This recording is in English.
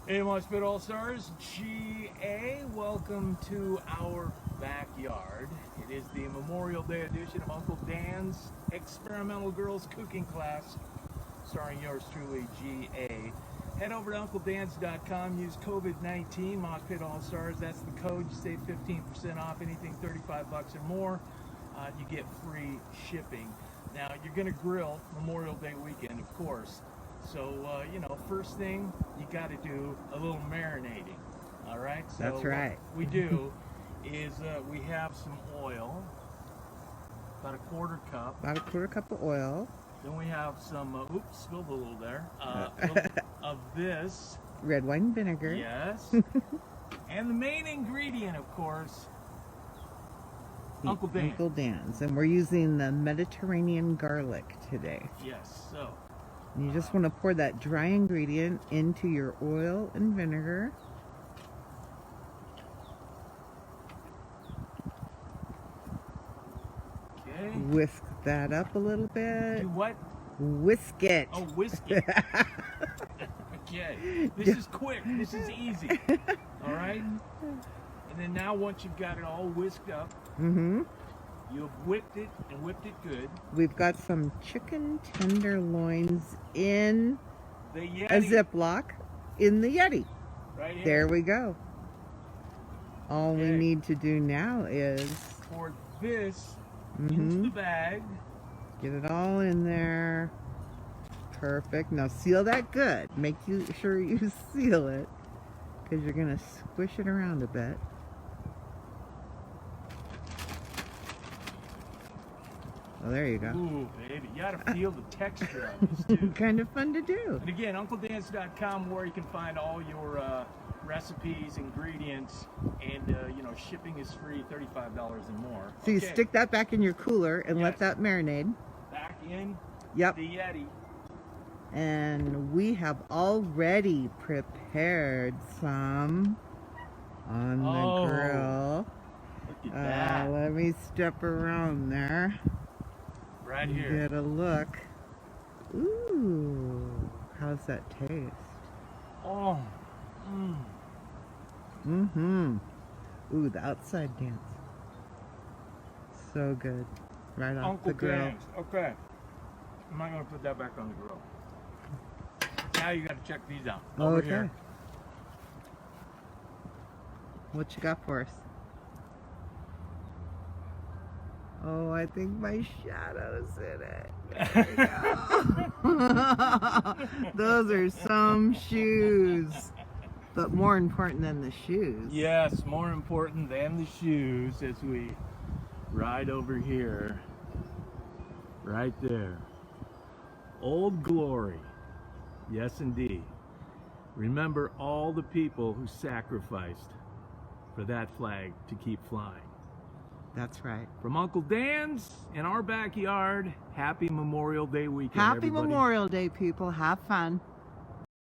Hey, Spit All Stars, GA, welcome to our backyard. It is the Memorial Day edition of Uncle Dan's Experimental Girls Cooking Class, starring yours truly, GA. Head over to UncleDans.com, use COVID-19, Pit All Stars, that's the code. You save 15% off anything 35 bucks or more. You get free shipping. Now, you're going to grill Memorial Day weekend, of course. So, first thing you got to do a little marinating. All right? So that's right. What we do is we have some oil, about a quarter cup. About a quarter cup of oil. Then we have some, oops, spilled a little there, of this. Red wine vinegar. Yes. And the main ingredient, of course, Uncle Dan. Uncle Dan's. And we're using the Mediterranean garlic today. Yes, so. And you just want to pour that dry ingredient into your oil and vinegar. Okay. Whisk that up a little bit. Do what? Whisk it. Oh, whisk it. Okay. This is quick. This is easy. All right? And then now once you've got it all whisked up, you've whipped it and whipped it good. We've got some chicken tenderloins in the Yeti. A Ziploc in the Yeti. Right here. There we go. All we need to do now is pour this into the bag. Get it all in there. Perfect. Now seal that good. Make sure you seal it because you're going to squish it around a bit. Oh, there you go. Ooh, baby. You gotta feel the texture on this, too. Kind of fun to do. And again, UncleDans.com, where you can find all your recipes, ingredients, and, shipping is free, $35 and more. So you stick that back in your cooler and let that marinate. Back in the Yeti. And we have already prepared some on the grill. Look at that. Let me step around there. Right here. Get a look. Ooh, how's that taste? Oh. Ooh, the outside dance. So good. Right off Uncle the grill. Dan's. Okay. I'm not going to put that back on the grill. Now you got to check these out. Over here. What you got for us? Oh, I think my shadow's in it. There we go. Those are some shoes. But more important than the shoes. Yes, more important than the shoes as we ride over here. Right there. Old Glory. Yes, indeed. Remember all the people who sacrificed for that flag to keep flying. That's right. From Uncle Dan's in our backyard, happy Memorial Day weekend, Happy everybody. Memorial Day, people. Have fun.